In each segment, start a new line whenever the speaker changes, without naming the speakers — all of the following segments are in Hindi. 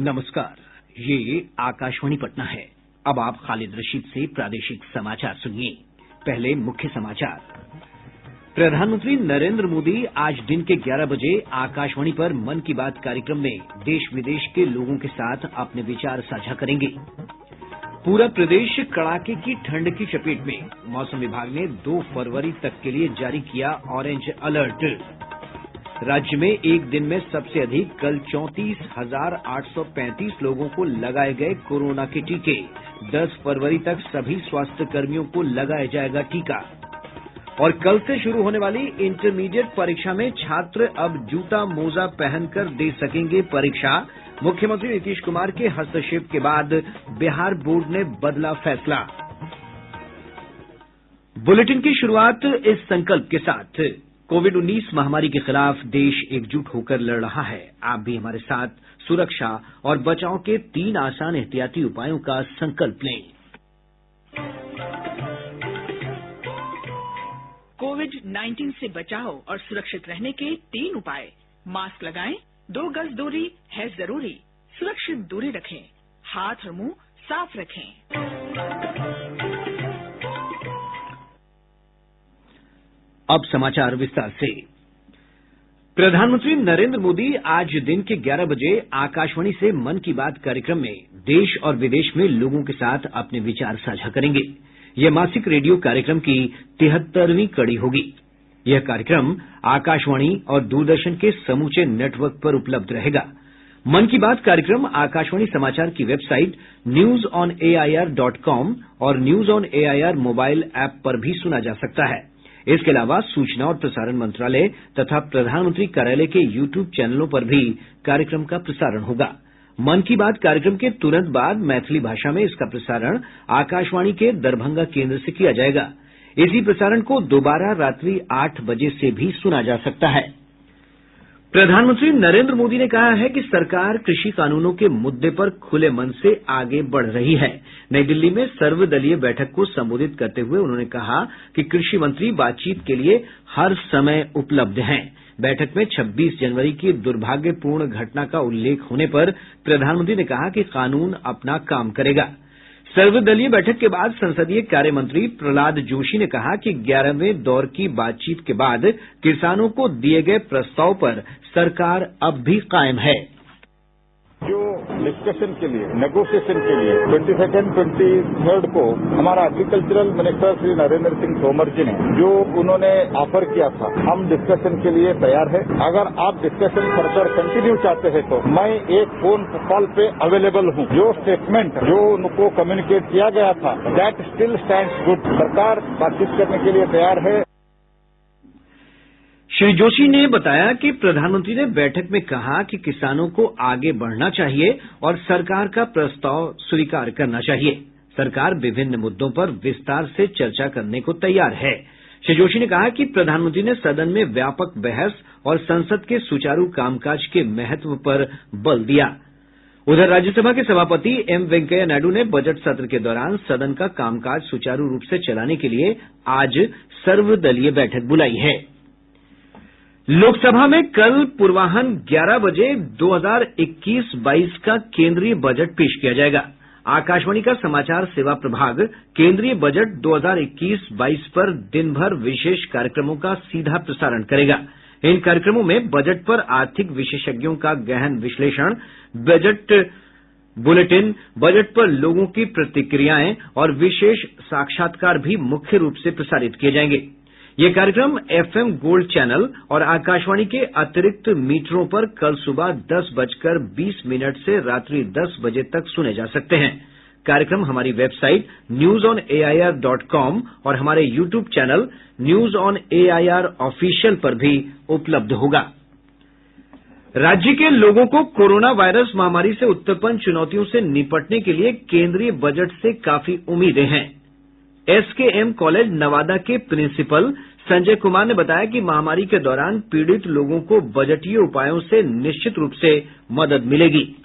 नमस्कार, ये आकाशवाणी पटना है। अब आप खालिद रशीद से प्रादेशिक समाचार सुनिए। पहले मुख्य समाचार। प्रधानमंत्री नरेंद्र मोदी आज दिन के 11 बजे आकाशवाणी पर मन की बात कार्यक्रम में देश विदेश के लोगों के साथ अपने विचार साझा करेंगे। पूरा प्रदेश कड़ाके की ठंड की चपेट में। मौसम विभाग ने 2 फरवरी तक के लिए जारी किया ऑरेंज अलर्ट। राज्य में एक दिन में सबसे अधिक कल 34,835 लोगों को लगाए गए कोरोना के टीके। 10 फरवरी तक सभी स्वास्थ्य कर्मियों को लगाया जाएगा टीका। और कल से शुरू होने वाली इंटरमीडिएट परीक्षा में छात्र अब जूता मोजा पहनकर दे सकेंगे परीक्षा। मुख्यमंत्री नीतीश कुमार के हस्तक्षेप के बाद बिहार बोर्ड ने बदला फैसला। बुलेटिन की शुरुआत इस संकल्प के साथ। कोविड-19 महामारी के खिलाफ देश एकजुट होकर लड़ रहा है। आप भी हमारे साथ सुरक्षा और बचाव के 3 आसान एहतियाती उपायों का संकल्प लें।
कोविड-19 से बचाव और सुरक्षित रहने के 3 उपाय। मास्क लगाएं, 2 गज दूरी है जरूरी, सुरक्षित दूरी रखें, हाथ और मुंह साफ रखें।
अब समाचार विस्तार से। प्रधानमंत्री नरेंद्र मोदी आज दिन के 11 बजे आकाशवाणी से मन की बात कार्यक्रम में देश और विदेश में लोगों के साथ अपने विचार साझा करेंगे। यह मासिक रेडियो कार्यक्रम की 73वीं कड़ी होगी। यह कार्यक्रम आकाशवाणी और दूरदर्शन के समूचे नेटवर्क पर उपलब्ध रहेगा। मन की बात कार्यक्रम आकाशवाणी समाचार की वेबसाइट newsonair.com और news on AIR mobile app पर भी सुना जा सकता है। इसके अलावा सूचना और प्रसारण मंत्रालय तथा प्रधानमंत्री कार्यालय के YouTube चैनलों पर भी कार्यक्रम का प्रसारण होगा। मन की बात कार्यक्रम के तुरंत बाद मैथिली भाषा में इसका प्रसारण आकाशवाणी के दरभंगा केंद्र से किया जाएगा। इसी प्रसारण को दोबारा रात्रि 8 बजे से भी सुना जा सकता है। प्रधानमंत्री नरेंद्र मोदी ने कहा है कि सरकार कृषि कानूनों के मुद्दे पर खुले मन से आगे बढ़ रही है। नई दिल्ली में सर्वदलीय बैठक को संबोधित करते हुए उन्होंने कहा कि कृषि मंत्री बातचीत के लिए हर समय उपलब्ध हैं। बैठक में 26 जनवरी की दुर्भाग्यपूर्ण घटना का उल्लेख होने पर प्रधानमंत्री ने कहा कि कानून अपना काम करेगा। सर्वदलीय बैठक के बाद संसदीय कार्य मंत्री प्रहलाद जोशी ने कहा कि 11वें दौर की बातचीत के बाद किसानों को दिए गए प्रस्ताव पर सरकार अब भी कायम है।
जो डिस्कशन के लिए, नेगोशिएशन के लिए 22nd, 23rd को हमारा एग्रीकल्चरल मिनिस्टर श्री नरेंद्र सिंह तोमर जी ने जो उन्होंने ऑफर किया था, हम डिस्कशन के लिए तैयार है। अगर आप डिस्कशन फर्दर कंटिन्यू चाहते हैं तो मैं एक फोन कॉल पे अवेलेबल हूँ। जो स्टेटमेंट जो उनको कम्युनिकेट किया गया था दैट स्टिल स्टैंड्स गुड। सरकार बातचीत करने के लिए तैयार है।
श्री जोशी ने बताया कि प्रधानमंत्री ने बैठक में कहा कि किसानों को आगे बढ़ना चाहिए और सरकार का प्रस्ताव स्वीकार करना चाहिए। सरकार विभिन्न मुद्दों पर विस्तार से चर्चा करने को तैयार है। श्री जोशी ने कहा कि प्रधानमंत्री ने सदन में व्यापक बहस और संसद के सुचारू कामकाज के महत्व पर बल दिया। उधर राज्यसभा के सभापति एम वेंकैया नायडू ने बजट सत्र के दौरान सदन का कामकाज सुचारू रूप से चलाने के लिए आज सर्वदलीय बैठक बुलाई है। लोकसभा में कल पूर्वाह्न 11 बजे 2021-22 का केंद्रीय बजट पेश किया जाएगा। आकाशवाणी का समाचार सेवा प्रभाग केंद्रीय बजट 2021-22 पर दिन भर विशेष कार्यक्रमों का सीधा प्रसारण करेगा। इन कार्यक्रमों में बजट पर आर्थिक विशेषज्ञों का गहन विश्लेषण, बजट बुलेटिन, बजट पर लोगों की प्रतिक्रियाएं और विशेष साक्षात्कार भी मुख्य रूप से प्रसारित किए जाएंगे। ये कार्यक्रम FM गोल्ड चैनल और आकाशवाणी के अतिरिक्त मीटरों पर कल सुबह 10:20 से रात्रि 10 बजे तक सुने जा सकते हैं। कार्यक्रम हमारी वेबसाइट newsonair.com और हमारे YouTube channel news on AIR official पर भी उपलब्ध होगा। राज्य के लोगों को कोरोना वायरस महामारी से उत्पन्न चुनौतियों से निपटने के लिए केंद्रीय बजट से काफी उम्मीदें हैं। SKM कॉलेज नवादा के प्रिंसिपल संजय कुमार ने बताया कि महामारी के दौरान पीड़ित लोगों को बजटीय उपायों से निश्चित रूप से मदद मिलेगी।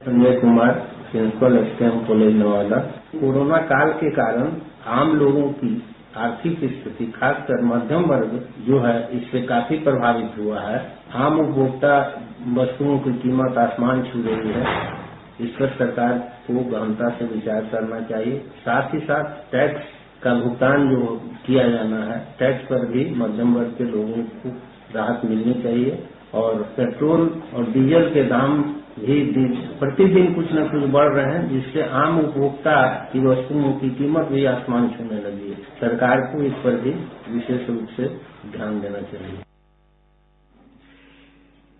Sanjay Kumar, principal SKM college Nawada. Corona काल के कारण आम लोगों की आर्थिक स्थिति खासकर मध्यम वर्ग जो है इससे काफी प्रभावित हुआ है। आम उपभोक्ता वस्तुओं की कीमत आसमान छू रही है। इस पर सरकार को गहनता से विचार करना चाहिए। साथ ही साथ टैक्स का भुगतान जो किया जाना है, टैक्स पर भी मध्यम वर्ग के लोगों को राहत मिलनी चाहिए। और पेट्रोल और डीजल के दाम भी प्रतिदिन कुछ न कुछ बढ़ रहे हैं, जिससे आम उपभोक्ता की वस्तुओं की कीमत भी आसमान छूने लगी है। सरकार को इस पर भी विशेष रूप से ध्यान देना चाहिए।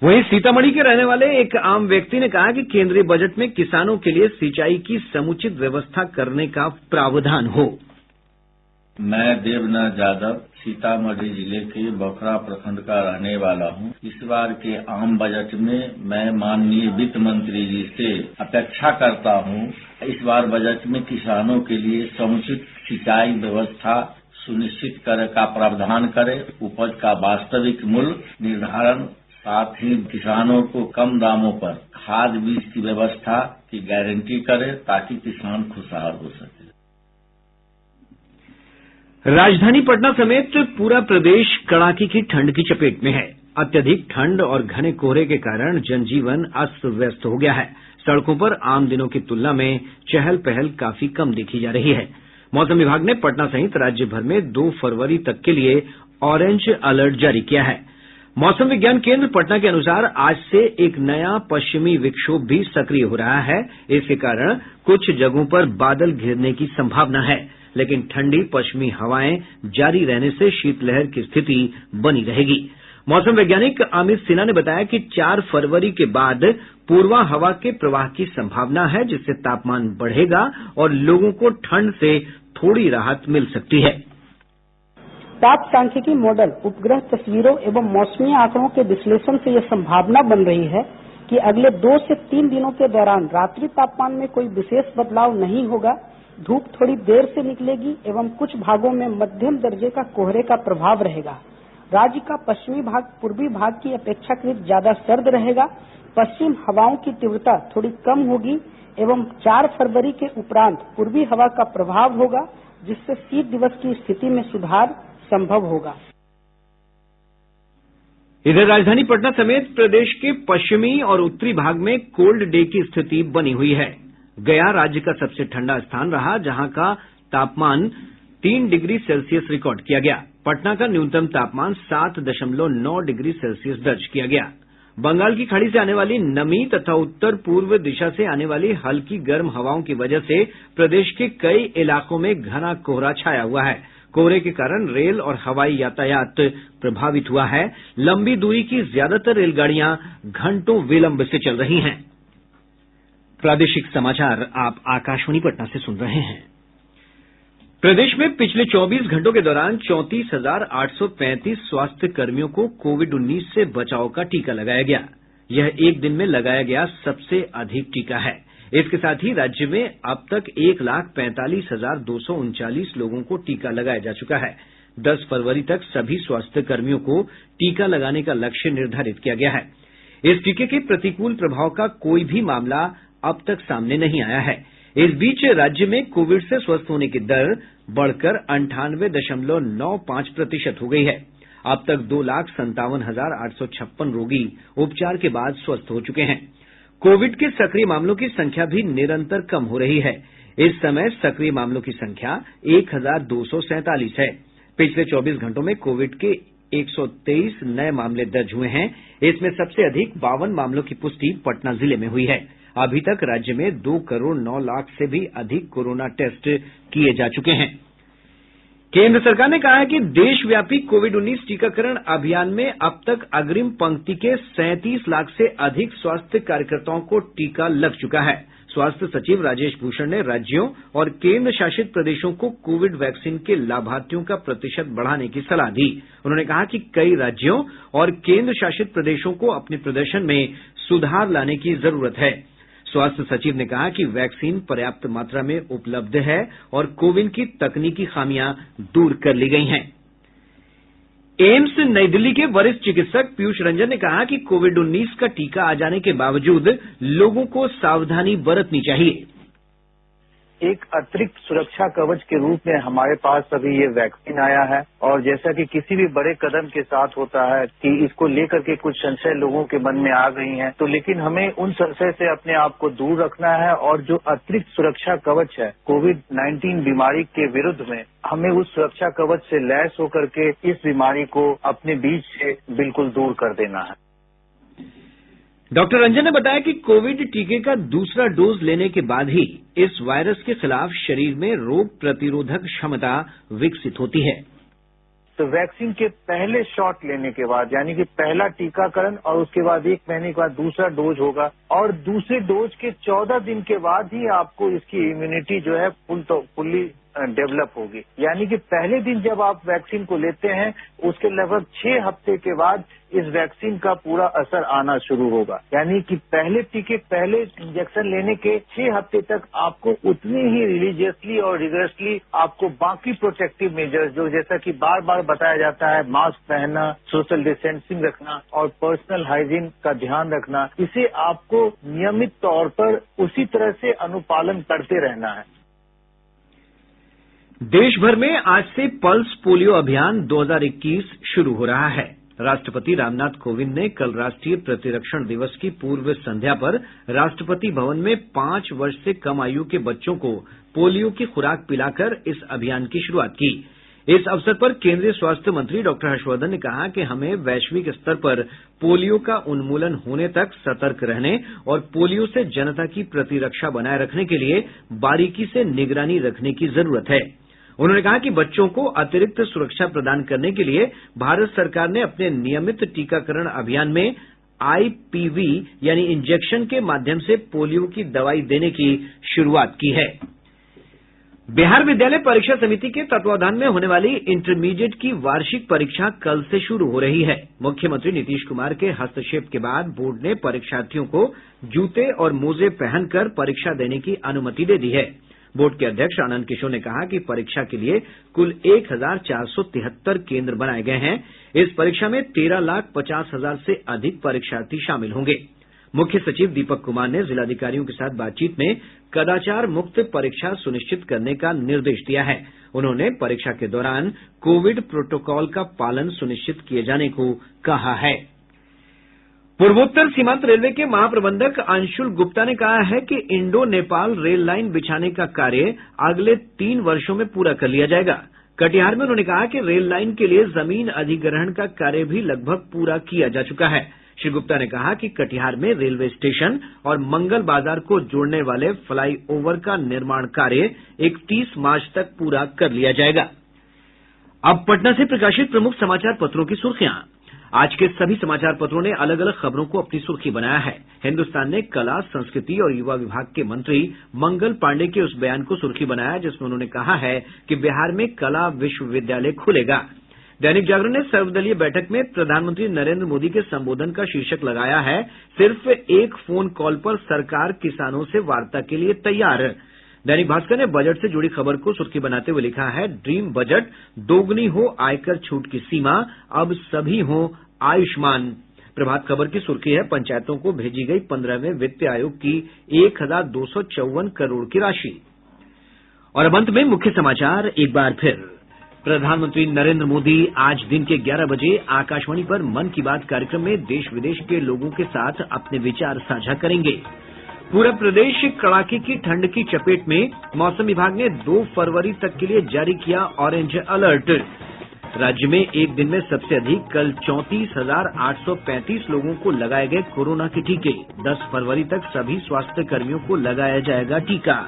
वहीं सीतामढ़ी के रहने वाले एक आम व्यक्ति ने कहा कि केंद्रीय बजट में किसानों के लिए सिंचाई की समुचित व्यवस्था करने का प्रावधान हो।
मैं देवनाथ यादव सीतामढ़ी जिले के बखरा प्रखंड का रहने वाला हूं। इस बार के आम बजट में मैं माननीय वित्त मंत्री जी से अपेक्षा करता हूं, इस बार बजट में किसानों के लिए समुचित सिंचाई व्यवस्था सुनिश्चित करे का प्रावधान करे, उपज का वास्तविक मूल्य निर्धारण, साथ ही किसानों को कम दामों पर खाद बीज की व्यवस्था की गारंटी करे ताकि किसान खुशहाल हो सके।
राजधानी पटना समेत पूरा प्रदेश कड़ाके की ठंड की चपेट में है। अत्यधिक ठंड और घने कोहरे के कारण जनजीवन अस्त व्यस्त हो गया है। सड़कों पर आम दिनों की तुलना में चहल पहल काफी कम देखी जा रही है। मौसम विभाग ने पटना सहित राज्य भर में 2 फरवरी तक के लिए ऑरेंज अलर्ट जारी किया है। मौसम विज्ञान केंद्र पटना के अनुसार आज से एक नया पश्चिमी विक्षोभ भी सक्रिय हो रहा है। इसके कारण कुछ जगहों पर बादल घिरने की संभावना है, लेकिन ठंडी पश्चिमी हवाएं जारी रहने से शीतलहर की स्थिति बनी रहेगी। मौसम वैज्ञानिक अमित सिन्हा ने बताया कि 4 फरवरी के बाद पूर्वा हवा के प्रवाह की संभावना है, जिससे तापमान बढ़ेगा और लोगों को ठंड से थोड़ी राहत मिल सकती है।
ताप सांख्यिकी मॉडल, उपग्रह तस्वीरों एवं मौसमी आंकड़ों के विश्लेषण से यह संभावना बन रही है कि अगले 2 से 3 दिनों के दौरान रात्रि तापमान में कोई विशेष बदलाव नहीं होगा। धूप थोड़ी देर से निकलेगी एवं कुछ भागों में मध्यम दर्जे का कोहरे का प्रभाव रहेगा। राज्य का पश्चिमी भाग पूर्वी भाग की अपेक्षाकृत ज्यादा सर्द रहेगा। पश्चिम हवाओं की तीव्रता थोड़ी कम होगी एवं 4 फरवरी के उपरांत पूर्वी हवा का प्रभाव होगा, जिससे शीत दिवस की स्थिति में सुधार संभव होगा।
इधर राजधानी पटना समेत प्रदेश के पश्चिमी और उत्तरी भाग में कोल्ड डे की स्थिति बनी हुई है। गया राज्य का सबसे ठंडा स्थान रहा, जहां का तापमान 3 डिग्री सेल्सियस रिकॉर्ड किया गया। पटना का न्यूनतम तापमान 7.9 डिग्री सेल्सियस दर्ज किया गया। बंगाल की खाड़ी से आने वाली नमी तथा उत्तर पूर्व दिशा से आने वाली हल्की गर्म हवाओं की वजह से प्रदेश के कई इलाकों में घना कोहरा छाया हुआ है। कोहरे के कारण रेल और हवाई यातायात प्रभावित हुआ है। लंबी दूरी की ज्यादातर रेलगाड़ियां घंटों विलंब से चल रही हैं। प्रादेशिक समाचार आप आकाशवाणी पटना से सुन रहे हैं। प्रदेश में पिछले 24 घंटों के दौरान 34,835 स्वास्थ्य कर्मियों को कोविड-19 से बचाव का टीका लगाया गया। यह एक दिन में लगाया गया सबसे अधिक टीका है। इसके साथ ही राज्य में अब तक 1,45,239 लोगों को टीका लगाया जा चुका है। 10 फरवरी तक सभी स्वास्थ्य कर्मियों को टीका लगाने का लक्ष्य निर्धारित किया गया है। इस टीके के प्रतिकूल प्रभाव का कोई भी मामला अब तक सामने नहीं आया है। इस बीच राज्य में कोविड से स्वस्थ होने की दर बढ़कर 98.95% हो गई है। अब तक 2,57,856 रोगी उपचार के बाद स्वस्थ हो चुके हैं। कोविड के सक्रिय मामलों की संख्या भी निरंतर कम हो रही है। इस समय सक्रिय मामलों की संख्या 1,247 है। पिछले 24 घंटों में कोविड के 123 नए मामले दर्ज हुए हैं। इसमें सबसे अधिक 52 मामलों की पुष्टि पटना जिले में हुई है। अभी तक राज्य में 2 करोड़ 9 लाख से भी अधिक कोरोना टेस्ट किए जा चुके हैं। केंद्र सरकार ने कहा है कि देशव्यापी कोविड-19 टीकाकरण अभियान में अब तक अग्रिम पंक्ति के 37 लाख से अधिक स्वास्थ्य कार्यकर्ताओं को टीका लग चुका है। स्वास्थ्य सचिव राजेश भूषण ने राज्यों और केंद्र शासित प्रदेशों को कोविड वैक्सीन के लाभार्थियों का प्रतिशत बढ़ाने की सलाह दी। उन्होंने कहा कि कई राज्यों और केंद्र शासित प्रदेशों को अपने प्रदर्शन में सुधार लाने की जरूरत है। स्वास्थ्य सचिव ने कहा कि वैक्सीन पर्याप्त मात्रा में उपलब्ध है और कोविन की तकनीकी खामियां दूर कर ली गई हैं। एम्स नई दिल्ली के वरिष्ठ चिकित्सक पीयूष रंजन ने कहा कि कोविड-19 का टीका आ जाने के बावजूद लोगों को सावधानी बरतनी चाहिए।
एक अतिरिक्त सुरक्षा कवच के रूप में हमारे पास अभी ये वैक्सीन आया है और जैसा कि किसी भी बड़े कदम के साथ होता है कि इसको लेकर के कुछ संशय लोगों के मन में आ गई हैं, तो लेकिन हमें उन संशय से अपने आप को दूर रखना है और जो अतिरिक्त सुरक्षा कवच है कोविड-19 बीमारी के विरुद्ध में, हमें उस सुरक्षा कवच से लैस होकर के इस बीमारी को अपने बीच से बिल्कुल दूर कर देना है।
डॉक्टर रंजन ने बताया कि कोविड टीके का दूसरा डोज लेने के बाद ही इस वायरस के खिलाफ शरीर में रोग प्रतिरोधक क्षमता विकसित होती है।
तो वैक्सीन के पहले शॉट लेने के बाद, यानी कि पहला टीकाकरण और उसके बाद 1 महीने के बाद दूसरा डोज होगा और दूसरे डोज के 14 दिन के बाद ही आपको इसकी इम्यूनिटी जो है फुल्ली डेवलप होगी। यानी कि पहले दिन जब आप वैक्सीन को लेते हैं उसके लगभग 6 हफ्ते के बाद इस वैक्सीन का पूरा असर आना शुरू होगा। यानी कि पहले इंजेक्शन लेने के 6 हफ्ते तक आपको उतनी ही रिलीजियसली और रिगरसली आपको बाकी प्रोटेक्टिव मेजर्स, जो जैसा कि बार बार बताया जाता है, मास्क पहनना, सोशल डिस्टेंसिंग रखना और पर्सनल हाइजीन का ध्यान रखना, इसे आपको नियमित तौर पर उसी तरह से अनुपालन करते रहना है।
देश भर में आज से पल्स पोलियो अभियान 2021 शुरू हो रहा है। राष्ट्रपति रामनाथ कोविंद ने कल राष्ट्रीय प्रतिरक्षण दिवस की पूर्व संध्या पर राष्ट्रपति भवन में 5 वर्ष से कम आयु के बच्चों को पोलियो की खुराक पिलाकर इस अभियान की शुरूआत की। इस अवसर पर केंद्रीय स्वास्थ्य मंत्री डॉक्टर हर्षवर्धन ने कहा कि हमें वैश्विक स्तर पर पोलियो का उन्मूलन होने तक सतर्क रहने और पोलियो से जनता की प्रतिरक्षा बनाए रखने के लिए बारीकी से निगरानी रखने की जरूरत है। उन्होंने कहा कि बच्चों को अतिरिक्त सुरक्षा प्रदान करने के लिए भारत सरकार ने अपने नियमित टीकाकरण अभियान में आईपीवी यानी इंजेक्शन के माध्यम से पोलियो की दवाई देने की शुरूआत की है। बिहार विद्यालय परीक्षा समिति के तत्वावधान में होने वाली इंटरमीडिएट की वार्षिक परीक्षा कल से शुरू हो रही है। मुख्यमंत्री नीतीश कुमार के हस्तक्षेप के बाद बोर्ड ने परीक्षार्थियों को जूते और मोजे पहनकर परीक्षा देने की अनुमति दे दी है। बोर्ड के अध्यक्ष आनंद किशोर ने कहा कि परीक्षा के लिए कुल 1473 केंद्र बनाए गए हैं। इस परीक्षा में 13,50,000 से अधिक परीक्षार्थी शामिल होंगे। मुख्य सचिव दीपक कुमार ने जिलाधिकारियों के साथ बातचीत में कदाचार मुक्त परीक्षा सुनिश्चित करने का निर्देश दिया है। उन्होंने परीक्षा के दौरान कोविड प्रोटोकॉल का पालन सुनिश्चित किए जाने को कहा है। पूर्वोत्तर सीमांत रेलवे के महाप्रबंधक अंशुल गुप्ता ने कहा है कि इंडो नेपाल रेल लाइन बिछाने का कार्य अगले 3 वर्षों में पूरा कर लिया जाएगा। कटिहार में उन्होंने कहा कि रेल लाइन के लिए जमीन अधिग्रहण का कार्य भी लगभग पूरा किया जा चुका है। श्री गुप्ता ने कहा कि कटिहार में रेलवे स्टेशन और मंगल बाजार को जोड़ने वाले फ्लाई ओवर का निर्माण कार्य 31 मार्च तक पूरा कर लिया जाएगा। अब पटना से प्रकाशित प्रमुख समाचार पत्रों की सुर्खियां। आज के सभी समाचार पत्रों ने अलग अलग खबरों को अपनी सुर्खी बनाया है। हिन्दुस्तान ने कला, संस्कृति और युवा विभाग के मंत्री मंगल पांडेय के उस बयान को सुर्खी बनाया जिसमें उन्होंने कहा है कि बिहार में कला विश्वविद्यालय खुलेगा। दैनिक जागरण ने सर्वदलीय बैठक में प्रधानमंत्री नरेंद्र मोदी के संबोधन का शीर्षक लगाया है, सिर्फ एक फोन कॉल पर सरकार किसानों से वार्ता के लिए तैयार। दैनिक भास्कर ने बजट से जुड़ी खबर को सुर्खी बनाते हुए लिखा है, ड्रीम बजट, दोगुनी हो आयकर छूट की सीमा, अब सभी हो आयुष्मान। प्रभात खबर की सुर्खी है, पंचायतों को भेजी गई 15वें वित्त आयोग की 1,254 करोड़ की राशि। और अब अंत में मुख्य समाचार एक बार फिर। प्रधानमंत्री नरेंद्र मोदी आज दिन के 11 बजे आकाशवाणी पर मन की बात कार्यक्रम में देश विदेश के लोगों के साथ अपने विचार साझा करेंगे। पूरा प्रदेश कड़ाके की ठंड की चपेट में, मौसम विभाग ने 2 फरवरी तक के लिए जारी किया ऑरेंज अलर्ट। राज्य में एक दिन में सबसे अधिक कल 34,835 लोगों को लगाए गए कोरोना के टीके। 10 फरवरी तक सभी स्वास्थ्य कर्मियों को लगाया जाएगा टीका।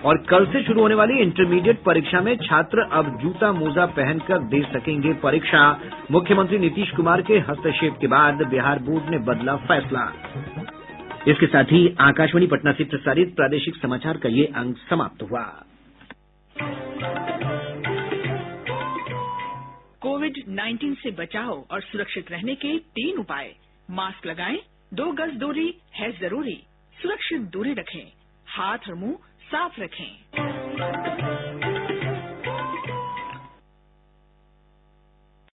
और कल से शुरू होने वाली इंटरमीडिएट परीक्षा में छात्र अब जूता मोजा पहनकर दे सकेंगे परीक्षा। मुख्यमंत्री नीतीश कुमार के हस्तक्षेप के बाद बिहार बोर्ड ने बदला फैसला। इसके साथ ही आकाशवाणी पटना से प्रसारित प्रादेशिक समाचार का ये अंक समाप्त हुआ।
कोविड-19 से बचाव और सुरक्षित रहने के 3 उपाय। मास्क लगाएं, 2 गज दूरी है जरूरी, सुरक्षित दूरी रखें, हाथ और मुंह साफ रखें।